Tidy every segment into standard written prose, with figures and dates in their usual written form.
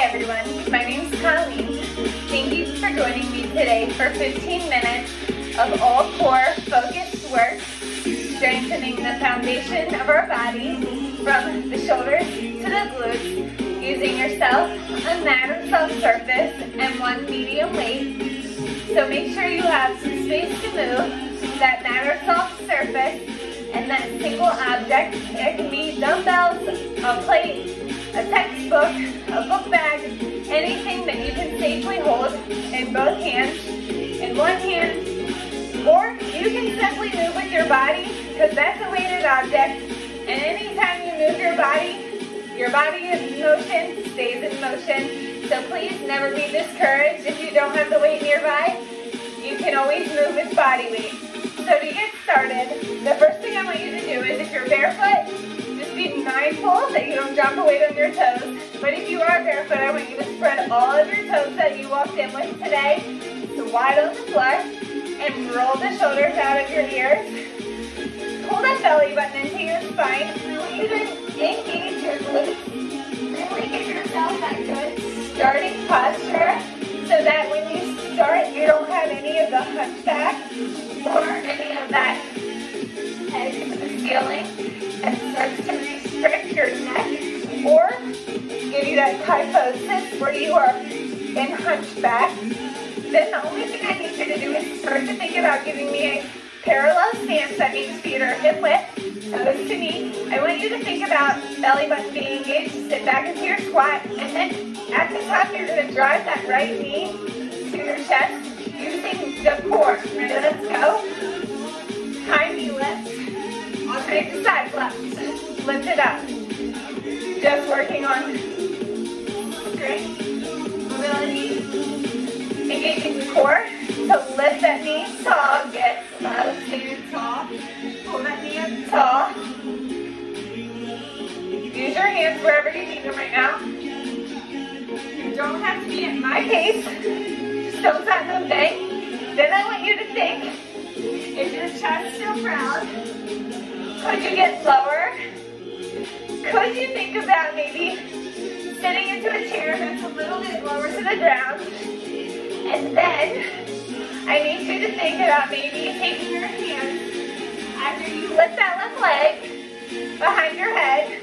everyone, my name is Colleen. Thank you for joining me today for 15 minutes of all core focused work, strengthening the foundation of our body from the shoulders to the glutes, using yourself, a mat or soft surface, and one medium weight. So make sure you have some space to move, that mat or soft surface, and that single object. It can be dumbbells, a plate, a textbook, a book bag, anything that you can safely hold in both hands, in one hand, or you can simply move with your body because that's a weighted object, and anytime you move your body is in motion, stays in motion, so please never be discouraged if you don't have the weight nearby. You can always move with body weight. So to get started, the first thing I want you to do is if you're barefoot, just be mindful that you don't drop a weight on your toes. But if you are barefoot, I want you to spread all of your toes that you walked in with today, so wide on the floor, and roll the shoulders out of your ears. Pull that belly button into your spine. I want you to engage your glutes. Really give yourself that good starting posture so that when you start, you don't have any of the hunchback or any of that head to the ceiling and starts to restrict your neck or give you that kyphosis where you are in hunchback. Then the only thing I need you to do is start to think about giving me a parallel stance. That means feet are hip width, toes to knee. I want you to think about belly button being engaged. Sit back into your squat, and then at the top you're going to drive that right knee to your chest using the core. Ready? Let's go. High knee lift. Alternate side left. Lift it up. Just working on strength, mobility, engaging the core. So lift that knee tall, get low, stand tall. Pull that knee up tall. Use your hands wherever you need them right now. You don't have to be at my pace. Just don't stop moving. Then I want you to think, is your chest still proud? Could you get lower? Could you think about maybe sitting into a chair that's a little bit lower to the ground? And then I need you to think about maybe taking your hands after you lift that left leg behind your head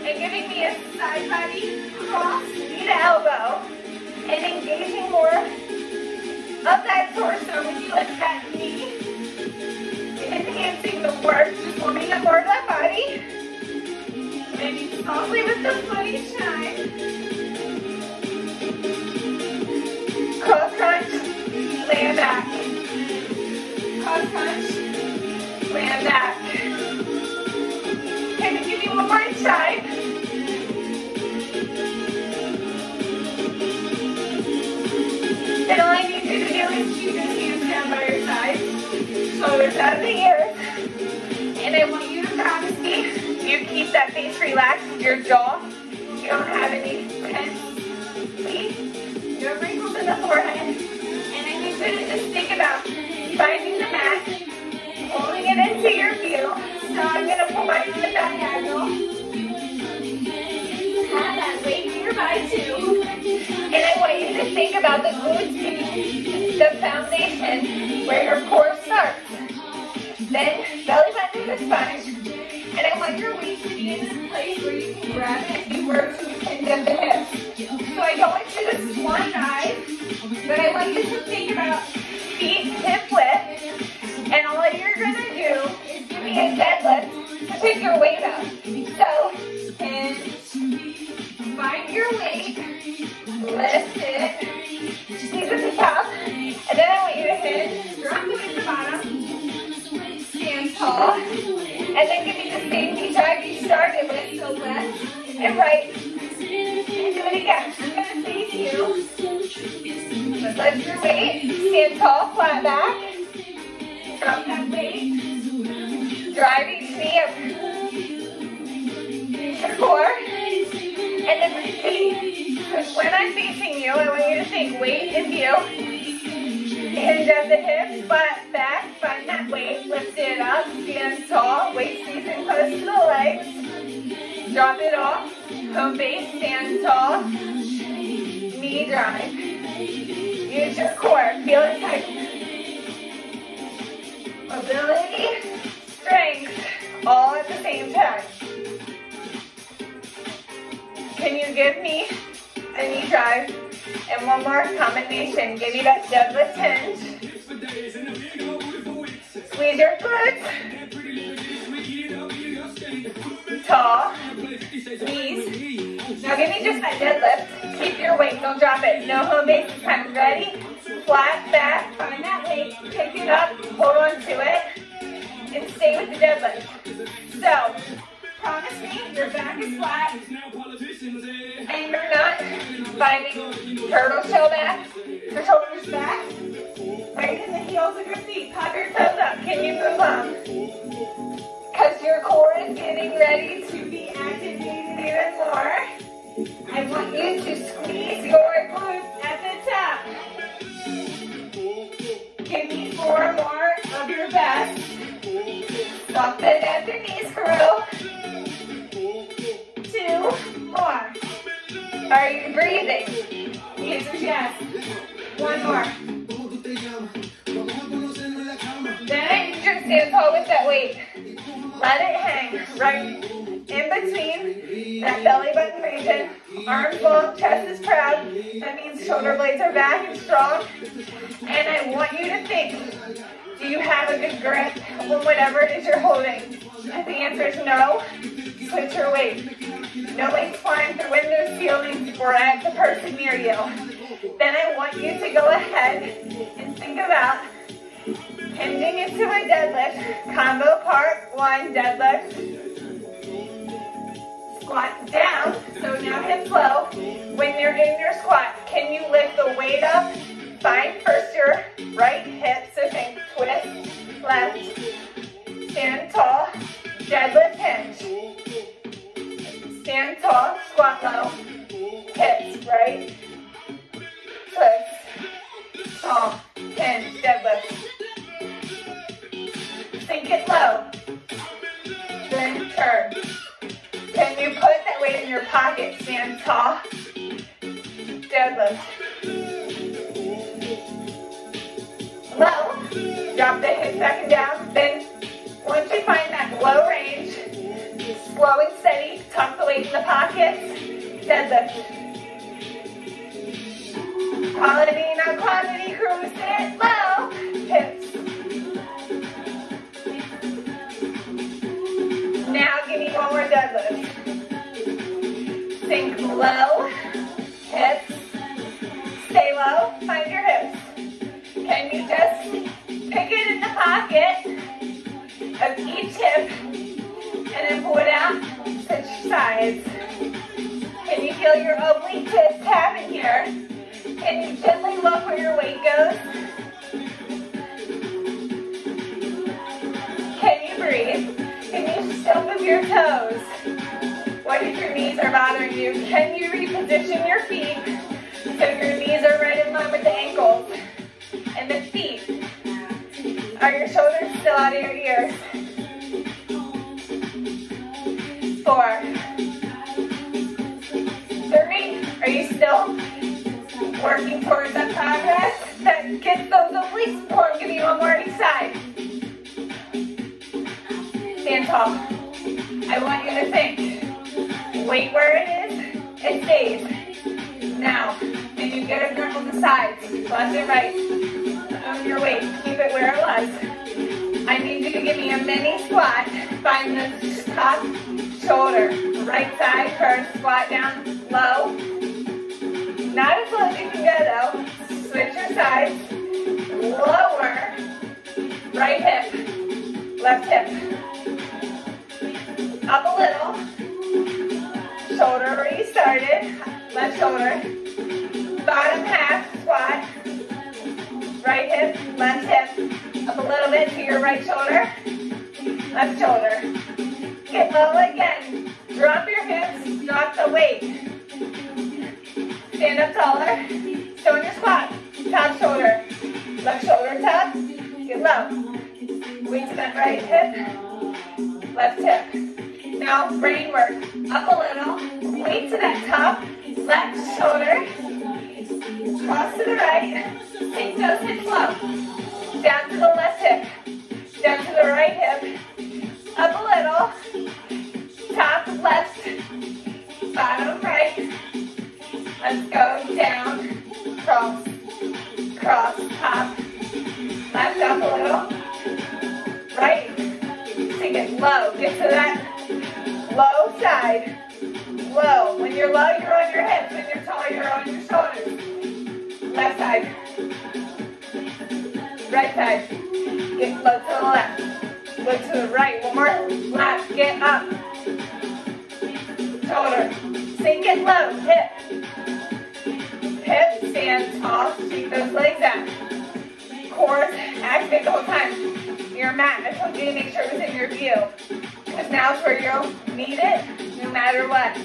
and giving me a side body cross knee to elbow and engaging more of that torso when you lift that knee, enhancing the work, just warming up more of that body. Maybe softly with the foot each time. Cross crunch, land back. Cross crunch, land back. Can you give me one more each side? And all I need you to do is keep your hands down by your sides, shoulders out of the ears. And I want you to promise me you keep that face relaxed, your jaw. You don't have any tense teeth, no wrinkles in the forehead. And I need you to just think about finding the mat, pulling it into your view. So I'm going to pull my foot diagonal. Have that weight nearby too. And I want you to think about the glutes being the foundation where your core starts. Then belly button to the spine. And I want your weight to be in a place where you can grab it if you were to extend the hips. So I don't want you to swan dive, but I want you to think about feet hip width. And all you're going to do is give me a deadlift to pick your weight up. So, and find your weight, lift it, knees at the top, and then I want you to hit, drop it at the bottom, stand tall, and then give me the safety drive you started with, so left and right, and do it again. I'm going to face you, but lift your weight, stand tall, flat back, drop that weight, drive each knee up, your core, and then repeat. When I'm facing you, I want you to think weight in view. Hinge at the hips, flat back, find that weight, lift it up, stand tall, waist stays in close to the legs. Drop it off, home base, stand tall, stay dry. Use your core, feel it tight. Mobility, strength, all at the same time. Can you give me a knee drive? And one more combination. Give me that deadlift hinge. Squeeze your glutes. Tall. Knees. Now give me just that deadlift. Keep your weight. Don't drop it. No home base this time. Ready? Flat back. Find that weight. Pick it up. Hold on to it. And stay with the deadlift. So, promise me your back is flat. And you're not finding turtle shell back. Your shoulders back. Right in the heels of your feet. Pop your toes up. Can you move up? Because your core is getting ready to be activated even more. I want you to squeeze your glutes at the top. Give me 4 more of your best. Soften at the knees, crew. 2 more. Are you breathing? Answer yes. 1 more. Then you just stand tall with that weight. Let it hang right in between that belly button region. Arms long, chest is proud. That means shoulder blades are back and strong. And I want you to think, do you have a good grip on whatever it is you're holding? If the answer is no, switch your weight. No weights flying through windows, ceilings, or at the person near you. Then I want you to go ahead and think about hinging into a deadlift. Combo part 1, deadlift. Squat down. So now hips low. When you're in your squat, can you lift the weight up? Find first your right hip. So think twist, left, stand tall, deadlift hinge. Stand tall, squat low, hips, right, twist, tall, hinge, deadlift. Sink it low, then turn. Can you put that weight in your pocket? Stand tall, deadlift. Low, drop the hips back and down. Then once you find that low range, slow and steady, tuck the weight in the pockets, deadlift. Quality, not quantity, crew, stand low, hips. Now give me 1 more deadlift. Sink low, hips, stay low, find your hips. Can you just pick it in the pocket of each hip and then pull it out, switch sides. Can you feel your oblique twist happen here? Can you gently look where your weight goes? Can you breathe? Can you still move your toes? What if your knees are bothering you? Can you reposition your feet so your knees are right in line with the ankles? And the feet. Are your shoulders still out of your ears? 4. 3. Are you still working towards that progress? That gets those obliques formed. Give me 1 more each side. Stand tall. I want you to think. Weight where it is, it stays. Now, can you get a grip on the sides? Left and right. Own your weight. Keep it where it was. I need you to give me a mini squat. Find the top shoulder. Right side first. Squat down low. Not as low as you can go though. Switch your sides. Lower. Right hip. Left hip. Up a little. Shoulder where you started. Left shoulder. Bottom half squat. Right hip, left hip. Up a little bit to your right shoulder. Left shoulder. Get low again. Drop your hips. Drop the weight. Stand up taller. Stone your squat. Top shoulder. Left shoulder top. Get low. Weight to that right hip. Left hip. Now brain work. Up a little. Weight to that top. Left shoulder. keep those hips low. Down to the left hip, down to the right hip, up a little, top left, bottom right. Let's go down, cross, cross, top, left up a little, right. Take it low, get to that low side. Low. When you're low, you're on your hips. When you're tall, you're on your shoulders. Left side. Right side. Get low to the left. Look to the right. One more. Left. Get up. Shoulder. Sink it low. Hip. Hip. Stand tall. Keep those legs out. Core activate the whole time. Your mat. I told you to make sure it was in your view. Because now is where you'll need it no matter what.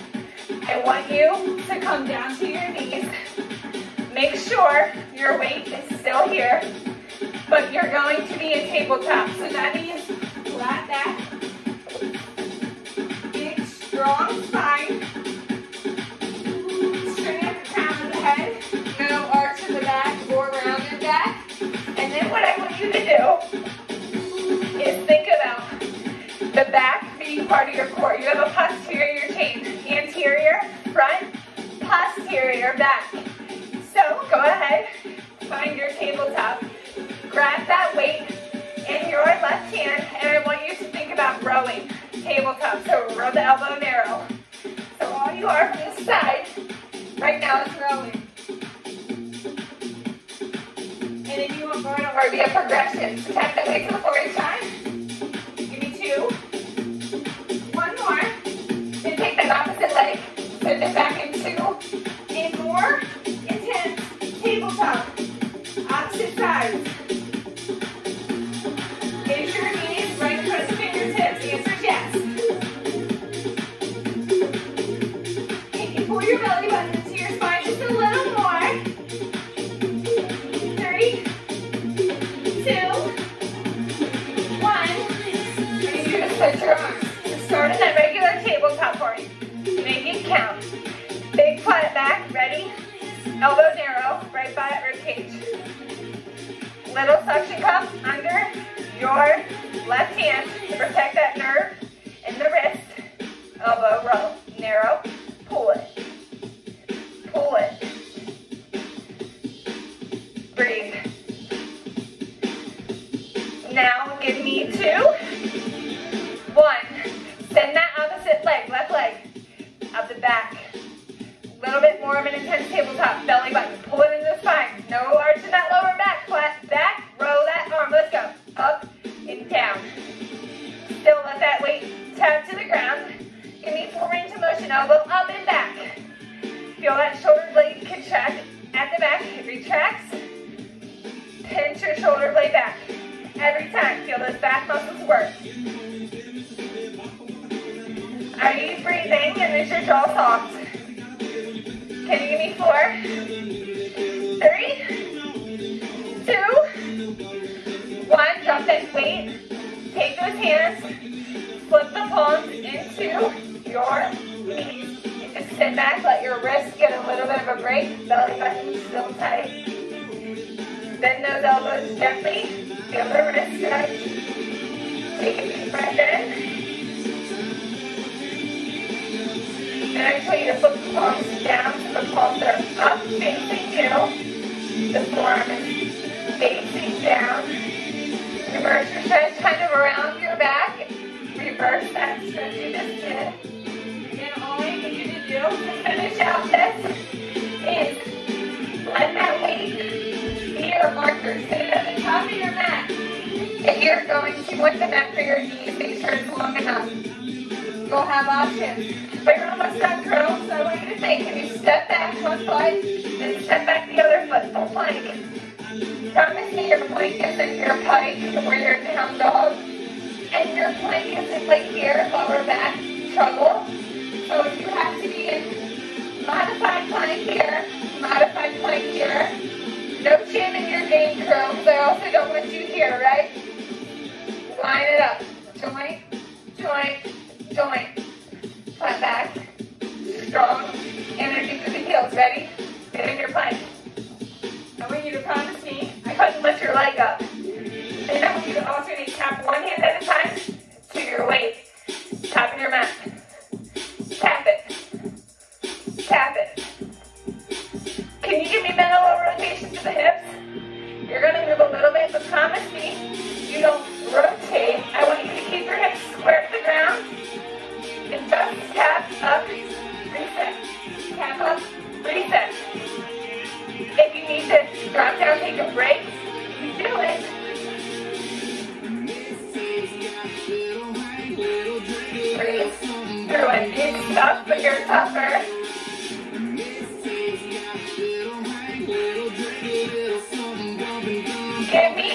I want you to come down to your knees. Make sure your weight is still here, but you're going to be in tabletop. So that means flat back, big, strong spine, straight at the crown of the head, no arch in the back or rounded back. And then what I want you to do is think about the back being part of your core. You have a posterior chain, anterior, front, posterior, back. So go ahead, find your tabletop, grab that weight in your left hand, and I want you to think about rowing tabletop. So row the elbow narrow. So all you are from the side right now is rowing. And if you want more, don't worry, we have progression. So tap that weight to the floor each time. Give me 2. One more. Then take that opposite leg. Send it back into a more intense tabletop. Opposite sides. Is your knees right in front of the fingertips? The answer is yes. And you pull your belly button into your spine just a little more. 3, 2, 1. And you're going to switch your arms. Start in that regular tabletop for you. Make it count. Big flat back, ready? Elbow narrow, right by that rib cage. Little suction cup under your left hand to protect that nerve in the wrist. Elbow row, narrow, pull it. Pull it. Breathe. Now give me 2, 1. Send that opposite leg, left leg, up the back. A little bit more of an intense tabletop. Belly button, pull it into the spine. No arch in that lower back, flat back. Row that arm, let's go. Up and down. Still let that weight tap to the ground. Give me full range of motion, elbow up and back. Feel that shoulder blade contract at the back. It retracts. Pinch your shoulder blade back. Every time, feel those back muscles work. Are you breathing and is your jaw soft? Can you give me 4, 3, 2, 1. Drop that weight. Take those hands. Flip the palms into your knees. And just sit back. Let your wrists get a little bit of a break. Belly button still tight. Bend those elbows gently. Feel the wrist stretch. Take a deep breath in. And I tell you to flip the palms down so the palms are up facing you. The forearm is facing down. Reverse your stretch kind of around your back. Reverse that stretch you just did. And all I need you to do to finish out this is let that weight be your marker. Sit it at the top of your mat. If you're going to want the mat for your knees, make sure it's long enough. You'll have options. But you're almost done, girls, so I want you to think. If you step back one foot, then step back the other foot, full plank. Promise me your plank isn't your pike or your down dog. And your plank isn't like here, lower back, struggle. So if you have to be in modified plank here, modified plank here, no chin in your game, girl, because I also don't want you here, right? Line it up. Joint, joint, joint. Flat back, strong, energy through the heels. Ready? Get in your plank. I want you to promise me you to alternate tap one hand at a time to your weight. Top of your mat. Tap it. Tap it. Can you give me mental rotation to the hips? You're going to move a little bit, but promise me you don't rotate. I want you to keep your hips square to the ground and just tap up, reset. Tap up, reset. If you need to drop down, take a break, you do it. Breathe through it. It's tough, but you're tougher. Give me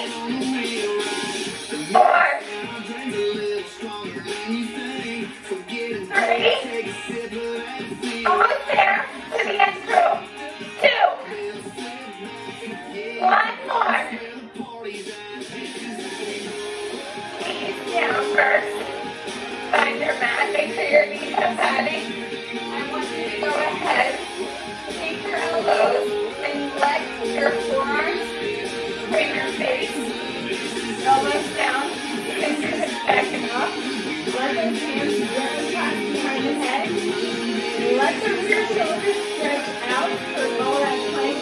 4, 3, almost there to the end through. 2, 1 more. Knees down first. Find your mat. Make sure your knees are padding. I want you to go ahead, take your elbows, and let your forearms bring your face. Elbows down, fingers back and up. Let those hands gently pass behind the head. Let the rear shoulders stretch out for lower back plank.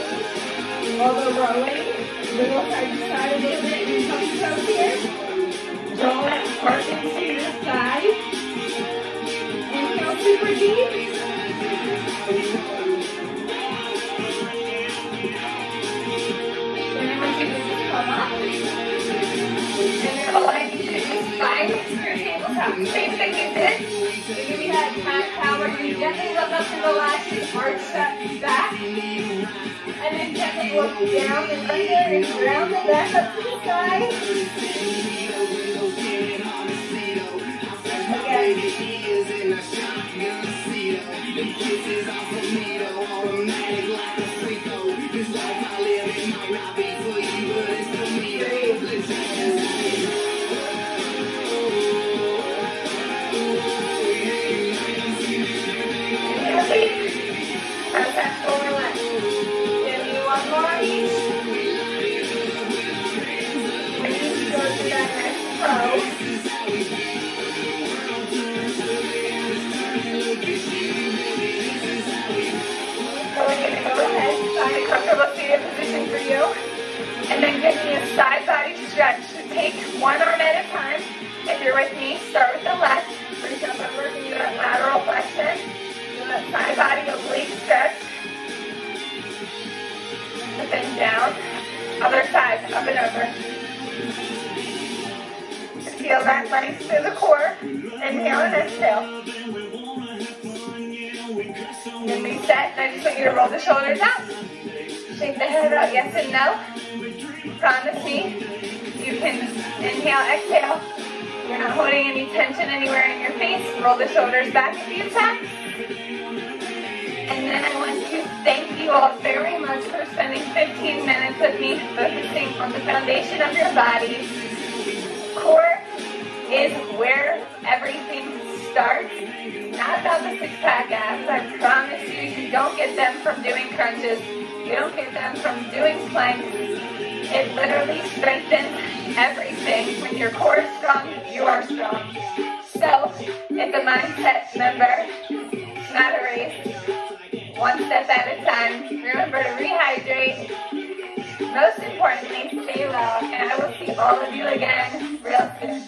Although rowing, little side to side a little bit and come toes here. Draw that part into your side. Inhale super deep. Then I want you to just come up. And you're all I need you to just find your tabletop. Same thing you did. So give me that cat cow where you gently look up to the lashes, arch that back. And then gently look down and under and round the back up to the side. Again. Comfortable seated position for you. And then give me a side body stretch. So take one arm at a time. If you're with me, start with the left. Reach up over and do that lateral flexion. Do that side body oblique stretch. And then down. Other side, up and over. Feel that length through the core. Inhale and exhale. Then reset. And I just want you to roll the shoulders out. Shake the head out, yes and no. Promise me you can inhale, exhale. You're not holding any tension anywhere in your face. Roll the shoulders back a few times. And then I want to thank you all very much for spending 15 minutes with me focusing on the foundation of your body. Core is where everything starts. It's not about the six-pack abs. I promise you don't get them from doing crunches. You don't get them from doing planks. It literally strengthens everything. When your core is strong, you are strong. So, it's a mindset, remember, it's not a race. One step at a time. Remember to rehydrate. Most importantly, stay well. And I will see all of you again real soon.